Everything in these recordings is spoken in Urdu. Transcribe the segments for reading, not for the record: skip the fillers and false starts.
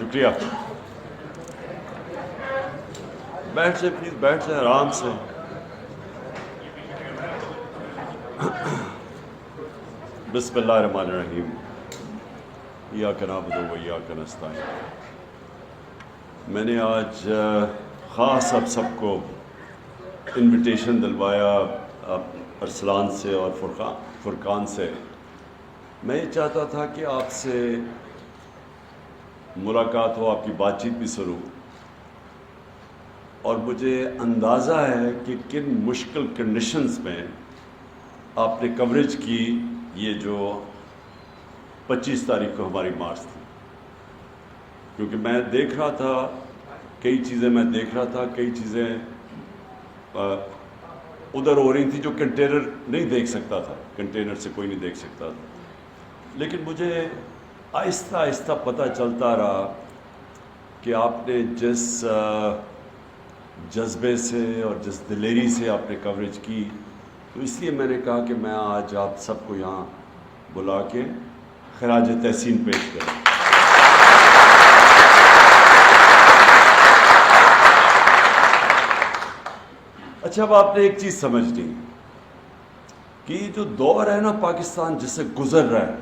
شکریہ. بیٹھ جائیں پلیز، بیٹھ جائیں آرام سے. بسم اللہ الرحمن الرحیم. ایاک نعبد و ایاک نستعین. میں نے آج خاص اب سب کو انویٹیشن دلوایا ارسلان سے اور فرقان سے. میں یہ چاہتا تھا کہ آپ سے ملاقات ہو، آپ کی بات چیت بھی سنوں، اور مجھے اندازہ ہے کہ کن مشکل کنڈیشنز میں آپ نے کوریج کی. یہ جو 25 تاریخ کو ہماری مارچ تھی، کیونکہ میں دیکھ رہا تھا کئی چیزیں ادھر ہو رہی تھی جو کنٹینر نہیں دیکھ سکتا تھا، کنٹینر سے کوئی نہیں دیکھ سکتا تھا. لیکن مجھے آہستہ آہستہ پتہ چلتا رہا کہ آپ نے جس جذبے سے اور جس دلیری سے آپ نے کوریج کی، تو اس لیے میں نے کہا کہ میں آج آپ سب کو یہاں بلا کے خراج تحسین پیش کروں. اچھا، اب آپ نے ایک چیز سمجھ لی کہ یہ جو دور ہے نا پاکستان جس سے گزر رہا ہے،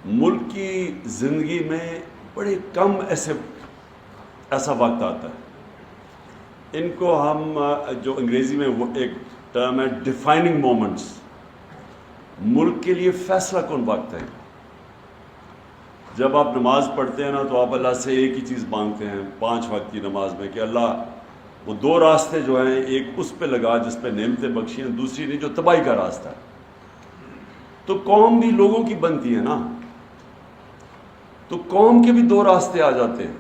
ملک کی زندگی میں بڑے کم ایسا وقت آتا ہے. ان کو ہم جو انگریزی میں وہ ایک ٹرم ہے ڈیفائننگ مومنٹس. ملک کے لیے فیصلہ کن وقت ہے. جب آپ نماز پڑھتے ہیں نا تو آپ اللہ سے ایک ہی چیز مانگتے ہیں 5 وقت کی نماز میں کہ اللہ وہ 2 راستے جو ہیں، ایک اس پہ لگا جس پہ نعمتیں بخشی ہیں، دوسری نہیں جو تباہی کا راستہ ہے. تو قوم بھی لوگوں کی بنتی ہے نا، تو قوم کے بھی 2 راستے آ جاتے ہیں.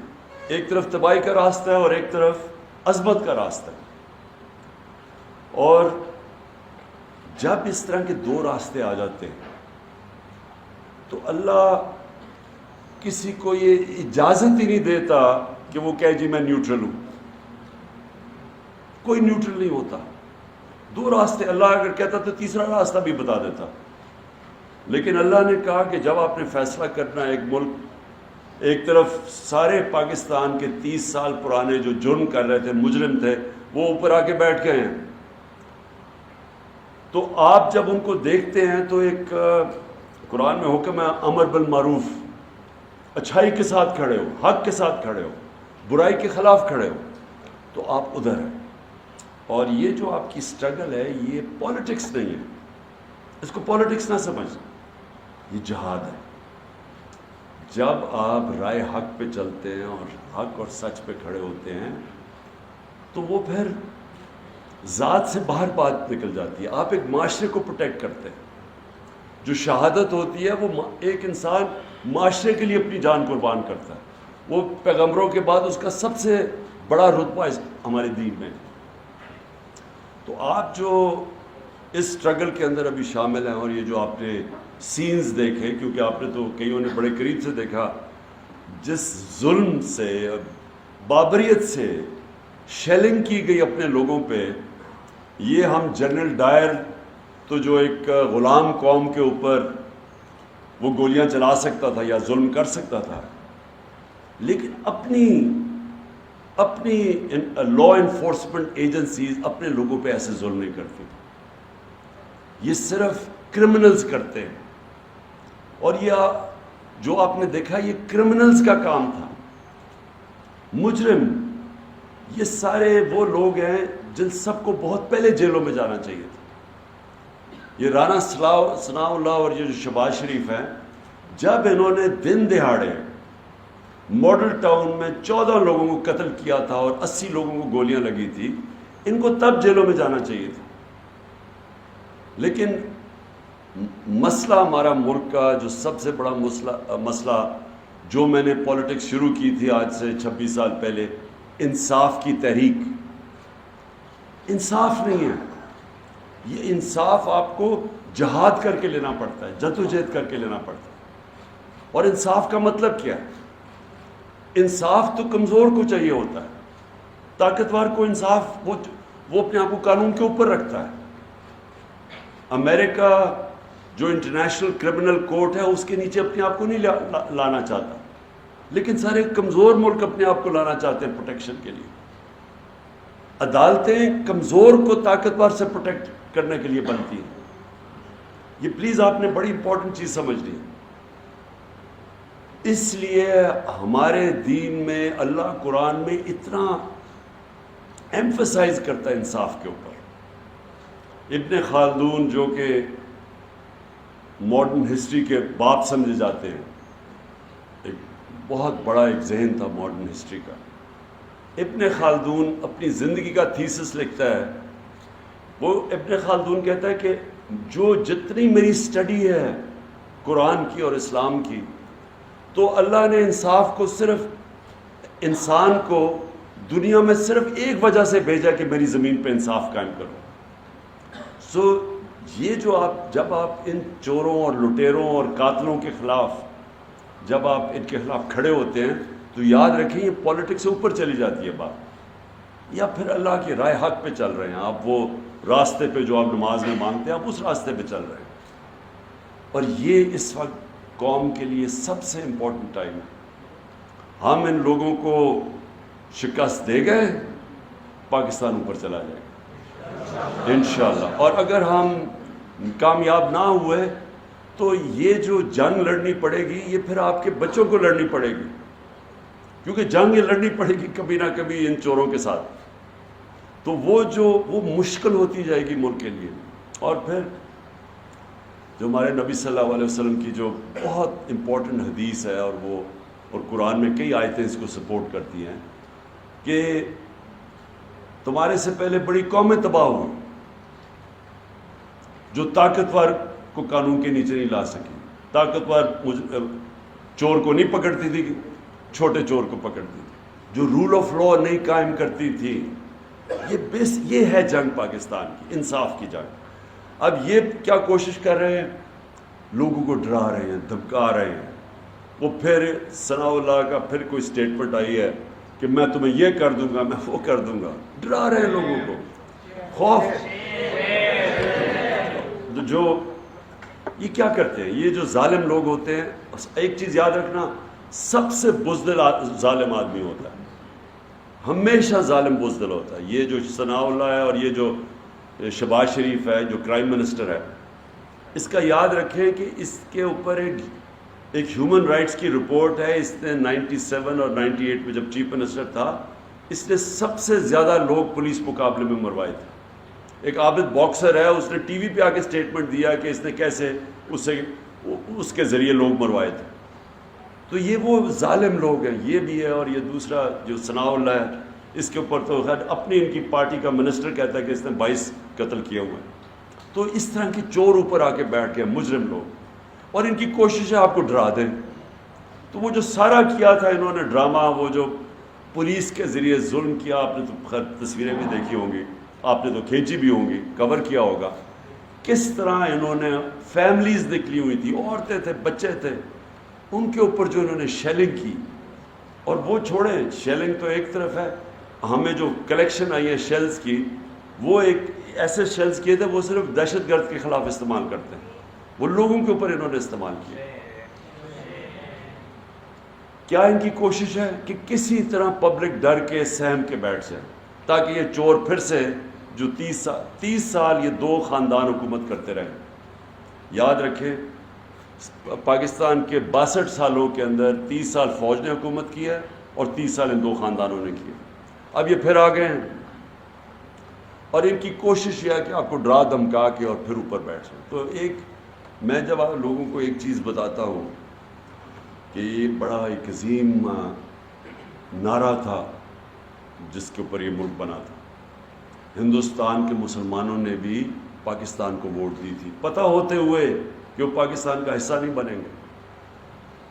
ایک طرف تباہی کا راستہ ہے اور ایک طرف عظمت کا راستہ ہے. اور جب اس طرح کے 2 راستے آ جاتے ہیں تو اللہ کسی کو یہ اجازت ہی نہیں دیتا کہ وہ کہے جی میں نیوٹرل ہوں. کوئی نیوٹرل نہیں ہوتا. 2 راستے، اللہ اگر کہتا تو تیسرا راستہ بھی بتا دیتا. لیکن اللہ نے کہا کہ جب آپ نے فیصلہ کرنا ہے، ایک ملک، ایک طرف سارے پاکستان کے 30 سال پرانے جو جرم کر رہے تھے، مجرم تھے، وہ اوپر آ کے بیٹھ گئے ہیں. تو آپ جب ان کو دیکھتے ہیں تو ایک قرآن میں حکم ہے امر بالمعروف، اچھائی کے ساتھ کھڑے ہو، حق کے ساتھ کھڑے ہو، برائی کے خلاف کھڑے ہو، تو آپ ادھر ہیں. اور یہ جو آپ کی سٹرگل ہے یہ پولیٹکس نہیں ہے، اس کو پولیٹکس نہ سمجھ، یہ جہاد ہے. جب آپ رائے حق پہ چلتے ہیں اور حق اور سچ پہ کھڑے ہوتے ہیں تو وہ پھر ذات سے باہر بات نکل جاتی ہے. آپ ایک معاشرے کو پروٹیکٹ کرتے ہیں. جو شہادت ہوتی ہے وہ ایک انسان معاشرے کے لیے اپنی جان قربان کرتا ہے. وہ پیغمبروں کے بعد اس کا سب سے بڑا رتبہ ہمارے دین میں. تو آپ جو اس سٹرگل کے اندر ابھی شامل ہیں، اور یہ جو آپ نے سینز دیکھے، کیونکہ آپ نے تو کئیوں نے بڑے قریب سے دیکھا جس ظلم سے، بابریت سے شیلنگ کی گئی اپنے لوگوں پہ. یہ ہم جنرل ڈائر تو جو ایک غلام قوم کے اوپر وہ گولیاں چلا سکتا تھا یا ظلم کر سکتا تھا، لیکن اپنی لا انفورسمنٹ ایجنسیز اپنے لوگوں پہ ایسے ظلم نہیں کرتی. یہ صرف کرمنلز کرتے ہیں. اور یہ جو آپ نے دیکھا یہ کرمنلز کا کام تھا. مجرم یہ سارے وہ لوگ ہیں جن سب کو بہت پہلے جیلوں میں جانا چاہیے تھا. یہ رانا ثناء اللہ اور یہ جو شہباز شریف ہیں، جب انہوں نے دن دہاڑے ماڈل ٹاؤن میں 14 لوگوں کو قتل کیا تھا اور 80 لوگوں کو گولیاں لگی تھی، ان کو تب جیلوں میں جانا چاہیے تھا. لیکن مسئلہ ہمارا ملک کا جو سب سے بڑا مسئلہ جو میں نے پولیٹکس شروع کی تھی آج سے 26 سال پہلے، انصاف کی تحریک. انصاف نہیں ہے. یہ انصاف آپ کو جہاد کر کے لینا پڑتا ہے، جدوجہد کر کے لینا پڑتا ہے. اور انصاف کا مطلب کیا ہے؟ انصاف تو کمزور کو چاہیے ہوتا ہے. طاقتور کو انصاف وہ اپنے آپ کو قانون کے اوپر رکھتا ہے. امریکہ جو انٹرنیشنل کرمنل کورٹ ہے اس کے نیچے اپنے آپ کو نہیں لانا چاہتا. لیکن سارے کمزور ملک اپنے آپ کو لانا چاہتے ہیں پروٹیکشن کے لیے. عدالتیں کمزور کو طاقتور سے پروٹیکٹ کرنے کے لیے بنتی ہیں. یہ پلیز آپ نے بڑی امپورٹنٹ چیز سمجھ لی. اس لیے ہمارے دین میں اللہ قرآن میں اتنا ایمفسائز کرتا ہے انصاف کے اوپر. ابن خلدون جو کہ ماڈرن ہسٹری کے باپ سمجھے جاتے ہیں, ایک بہت بڑا ایک ذہن تھا ماڈرن ہسٹری کا. ابن خلدون اپنی زندگی کا تھیسس لکھتا ہے. وہ ابن خلدون کہتا ہے کہ جو جتنی میری سٹڈی ہے قرآن کی اور اسلام کی, تو اللہ نے انصاف کو صرف انسان کو دنیا میں صرف ایک وجہ سے بھیجا کہ میری زمین پہ انصاف قائم کرو. سو یہ جو جب آپ ان چوروں اور لٹیروں اور قاتلوں کے خلاف جب آپ ان کے خلاف کھڑے ہوتے ہیں تو یاد رکھیں یہ پولیٹکس سے اوپر چلی جاتی ہے بات, یا پھر اللہ کی رائے حق پہ چل رہے ہیں آپ, وہ راستے پہ جو آپ نماز میں مانگتے ہیں آپ اس راستے پہ چل رہے ہیں. اور یہ اس وقت قوم کے لیے سب سے امپورٹنٹ ٹائم ہے. ہم ان لوگوں کو شکست دے گئے, پاکستان اوپر چلا جائے گا انشاءاللہ. اور اگر ہم کامیاب نہ ہوئے تو یہ جو جنگ لڑنی پڑے گی یہ پھر آپ کے بچوں کو لڑنی پڑے گی, کیونکہ جنگ یہ لڑنی پڑے گی کبھی نہ کبھی ان چوروں کے ساتھ. تو وہ مشکل ہوتی جائے گی ملک کے لیے. اور پھر جو ہمارے نبی صلی اللہ علیہ وسلم کی جو بہت امپورٹنٹ حدیث ہے, اور قرآن میں کئی آیتیں اس کو سپورٹ کرتی ہیں کہ تمہارے سے پہلے بڑی قومیں تباہ ہوئی جو طاقتور کو قانون کے نیچے نہیں لا سکی. طاقتور چور کو نہیں پکڑتی تھی, چھوٹے چور کو پکڑتی تھی, جو رول آف لا نہیں قائم کرتی تھی. یہ ہے جنگ پاکستان کی, انصاف کی جنگ. اب یہ کیا کوشش کر رہے ہیں, لوگوں کو ڈرا رہے ہیں, دھمکا رہے ہیں. وہ پھر ثناء اللہ کا پھر کوئی سٹیٹمنٹ آئی ہے کہ میں تمہیں یہ کر دوں گا, میں وہ کر دوں گا. ڈرا رہے ہیں لوگوں کو, خوف. جو یہ کیا کرتے ہیں, یہ جو ظالم لوگ ہوتے ہیں, ایک چیز یاد رکھنا, سب سے بزدل ظالم آدمی ہوتا ہے, ہمیشہ ظالم بزدل ہوتا ہے. یہ جو ثناء اللہ ہے اور یہ جو شہباز شریف ہے جو کرائم منسٹر ہے, اس کا یاد رکھیں کہ اس کے اوپر ایک ہیومن رائٹس کی رپورٹ ہے. اس نے 97 اور 98 میں جب چیف منسٹر تھا, اس نے سب سے زیادہ لوگ پولیس مقابلے میں مروائے تھے. ایک عابد باکسر ہے, اس نے ٹی وی پہ آ کے اسٹیٹمنٹ دیا کہ اس نے کیسے اس کے ذریعے لوگ مروائے تھے. تو یہ وہ ظالم لوگ ہیں, یہ بھی ہے. اور یہ دوسرا جو ثناء اللہ ہے, اس کے اوپر تو خیر اپنی ان کی پارٹی کا منسٹر کہتا ہے کہ اس نے 22 قتل کیے ہوئے ہیں. تو اس طرح کے چور اوپر آ کے بیٹھ گئے, مجرم لوگ, اور ان کی کوشش ہے آپ کو ڈرا دیں. تو وہ جو سارا کیا تھا انہوں نے ڈرامہ, وہ جو پولیس کے ذریعے ظلم کیا, آپ نے تو خیر تصویریں بھی دیکھی ہوں گی, آپ نے تو کھینچی بھی ہوں گی, کور کیا ہوگا, کس طرح انہوں نے فیملیز نکلی ہوئی تھی, عورتیں تھے, بچے تھے, ان کے اوپر جو انہوں نے شیلنگ کی. اور وہ چھوڑیں, شیلنگ تو ایک طرف ہے, ہمیں جو کلیکشن آئی ہے شیلز کی, وہ ایک ایسے شیلز کیے تھے وہ صرف دہشت گرد کے خلاف استعمال کرتے ہیں, وہ لوگوں کے اوپر انہوں نے استعمال کیا. کیا ان کی کوشش ہے کہ کسی طرح پبلک ڈر کے سہم کے بیٹھ جائے, تاکہ یہ چور پھر سے جو 30 سال یہ دو خاندان حکومت کرتے رہے. یاد رکھیں پاکستان کے 62 سالوں کے اندر 30 سال فوج نے حکومت کی ہے اور 30 سال ان دو خاندانوں نے کی. اب یہ پھر آ گئے ہیں, اور ان کی کوشش یہ ہے کہ آپ کو ڈرا دھمکا کے اور پھر اوپر بیٹھ جائیں. تو میں جب آپ لوگوں کو ایک چیز بتاتا ہوں کہ یہ بڑا ایک عظیم نعرہ تھا جس کے اوپر یہ ملک بنا تھا, ہندوستان کے مسلمانوں نے بھی پاکستان کو ووٹ دی تھی, پتہ ہوتے ہوئے کہ وہ پاکستان کا حصہ نہیں بنیں گے.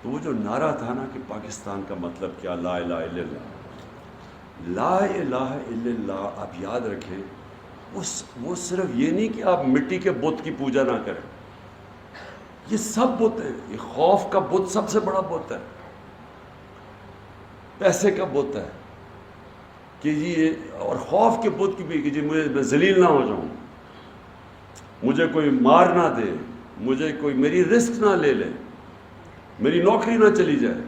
تو وہ جو نعرہ تھا نا کہ پاکستان کا مطلب کیا, لا الہ الا اللہ, لا الہ الا اللہ, آپ یاد رکھیں وہ صرف یہ نہیں کہ آپ مٹی کے بت کی پوجا نہ کریں, یہ سب بت ہیں. یہ خوف کا بت سب سے بڑا بت ہے, پیسے کا بت ہے کہ جی, اور خوف کے بت کی بھی کہ جی میں ذلیل نہ ہو جاؤں, مجھے کوئی مار نہ دے, مجھے کوئی میری رسک نہ لے لے, میری نوکری نہ چلی جائے.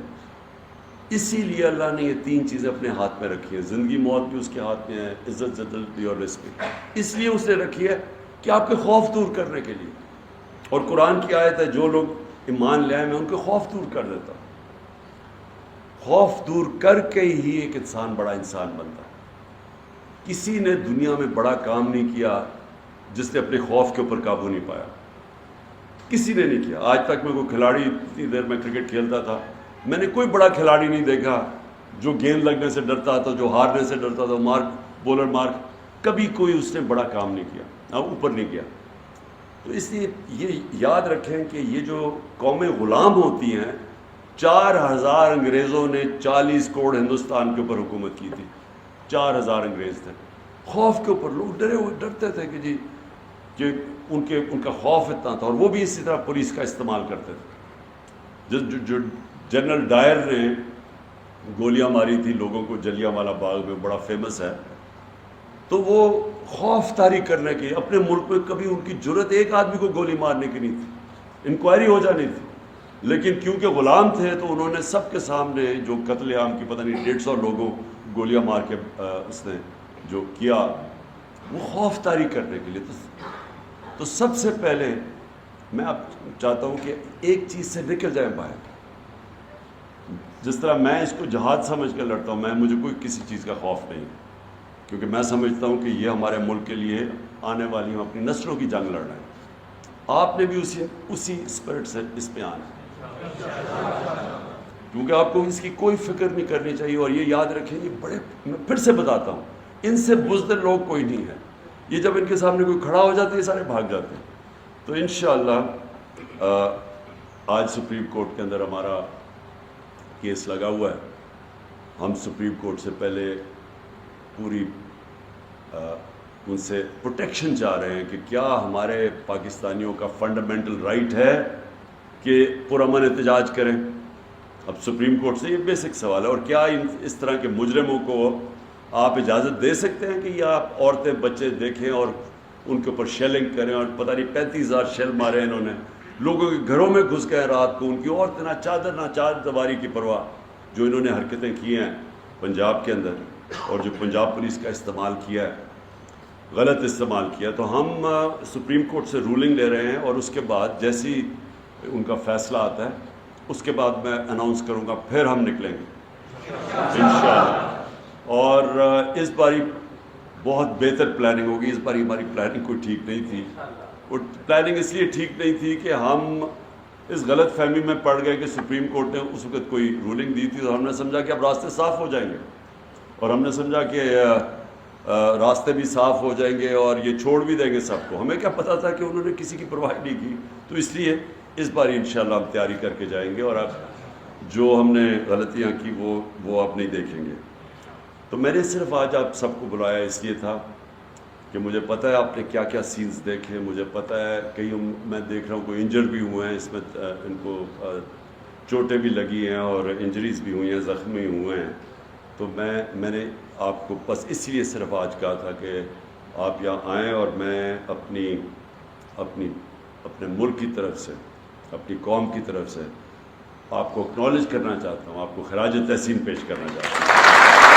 اسی لیے اللہ نے یہ 3 چیزیں اپنے ہاتھ میں رکھی ہیں. زندگی موت بھی اس کے ہاتھ میں ہے, عزت ذلت بھی اور رزق بھی. اس لیے اس نے رکھی ہے کہ آپ کے خوف دور کرنے کے لیے. اور قرآن کی آیت ہے جو لوگ ایمان لے آئے میں ان کے خوف دور کر دیتا ہوں. خوف دور کر کے ہی ایک انسان بڑا انسان بنتا ہے. کسی نے دنیا میں بڑا کام نہیں کیا جس نے اپنے خوف کے اوپر قابو نہیں پایا. کسی نے نہیں کیا. آج تک میں کوئی کھلاڑی, اتنی دیر میں کرکٹ کھیلتا تھا, میں نے کوئی بڑا کھلاڑی نہیں دیکھا جو گیند لگنے سے ڈرتا تھا, جو ہارنے سے ڈرتا تھا, بولر مارک, کبھی کوئی اس نے بڑا کام نہیں کیا, اوپر نہیں کیا. تو اس لیے یہ یاد رکھیں کہ یہ جو قومیں غلام ہوتی ہیں, 4000 انگریزوں نے 40 کروڑ ہندوستان کے اوپر حکومت کی تھی. 4000 انگریز تھے. خوف کے اوپر لوگ ڈرتے تھے کہ جی کہ ان کا خوف اتنا تھا. اور وہ بھی اسی طرح پولیس کا استعمال کرتے تھے. جو جنرل ڈائر نے گولیاں ماری تھی لوگوں کو جلیانوالہ باغ میں, بڑا فیمس ہے, تو وہ خوف طاری کرنے کے اپنے ملک میں کبھی ان کی جرت ایک آدمی کو گولی مارنے کی نہیں تھی, انکوائری ہو جانی تھی. لیکن کیونکہ غلام تھے تو انہوں نے سب کے سامنے جو قتل عام کی پتہ نہیں 150 لوگوں گولیاں مار کے اس نے جو کیا, وہ خوف طاری کرنے کے لیے. تو سب سے پہلے میں اب چاہتا ہوں کہ ایک چیز سے نکل جائیں باہر. جس طرح میں اس کو جہاد سمجھ کے لڑتا ہوں, مجھے کوئی کسی چیز کا خوف نہیں, کیونکہ میں سمجھتا ہوں کہ یہ ہمارے ملک کے لیے آنے والی ہم اپنی نسلوں کی جنگ لڑ رہے ہیں. آپ نے بھی اسی اسپرٹ سے اس پہ آنا ہے, کیونکہ آپ کو اس کی کوئی فکر نہیں کرنی چاہیے. اور یہ یاد رکھیں, یہ بڑے, میں پھر سے بتاتا ہوں, ان سے بزدل لوگ کوئی نہیں ہے. یہ جب ان کے سامنے کوئی کھڑا ہو جاتا ہے یہ سارے بھاگ جاتے ہیں. تو انشاءاللہ آج سپریم کورٹ کے اندر ہمارا کیس لگا ہوا ہے. ہم سپریم کورٹ سے پہلے پوری ان سے پروٹیکشن چاہ رہے ہیں کہ کیا ہمارے پاکستانیوں کا فنڈامنٹل رائٹ ہے کہ پرامن احتجاج کریں. اب سپریم کورٹ سے یہ بیسک سوال ہے. اور کیا اس طرح کے مجرموں کو آپ اجازت دے سکتے ہیں کہ یہ آپ عورتیں بچے دیکھیں اور ان کے اوپر شیلنگ کریں, اور پتہ نہیں 35,000 شیل مارے انہوں نے, لوگوں کے گھروں میں گھس گئے رات کو, ان کی عورتیں نہ چادر دیواری کی پرواہ, جو انہوں نے حرکتیں کی ہیں پنجاب کے اندر, اور جو پنجاب پولیس کا استعمال کیا ہے, غلط استعمال کیا. تو ہم سپریم کورٹ سے رولنگ لے رہے ہیں, اور اس کے بعد جیسی ان کا فیصلہ آتا ہے اس کے بعد میں اناؤنس کروں گا, پھر ہم نکلیں گے انشاءاللہ. اور اس باری بہت بہتر پلاننگ ہوگی. اس باری ہماری پلاننگ کوئی ٹھیک نہیں تھی. اور پلاننگ اس لیے ٹھیک نہیں تھی کہ ہم اس غلط فہمی میں پڑ گئے کہ سپریم کورٹ نے اس وقت کوئی رولنگ دی تھی, تو ہم نے سمجھا کہ اب راستے صاف ہو جائیں گے, اور ہم نے سمجھا کہ راستے بھی صاف ہو جائیں گے اور یہ چھوڑ بھی دیں گے سب کو. ہمیں کیا پتہ تھا کہ انہوں نے کسی کی پرواہ نہیں کی. تو اس لیے اس باری انشاءاللہ ہم تیاری کر کے جائیں گے, اور اب جو ہم نے غلطیاں کی وہ اب نہیں دیکھیں گے. تو میں نے صرف آج آپ سب کو بلایا اس لیے تھا کہ مجھے پتہ ہے آپ نے کیا کیا سینز دیکھے. مجھے پتہ ہے کئی میں دیکھ رہا ہوں کوئی انجر بھی ہوئے ہیں, اس میں ان کو چوٹیں بھی لگی ہیں اور انجریز بھی ہوئی ہیں, زخمی ہوئے ہیں. تو میں نے آپ کو بس اس لیے صرف آج کہا تھا کہ آپ یہاں آئیں, اور میں اپنے ملک کی طرف سے, اپنی قوم کی طرف سے آپ کو اکنالج کرنا چاہتا ہوں, آپ کو خراج تحسین پیش کرنا چاہتا ہوں.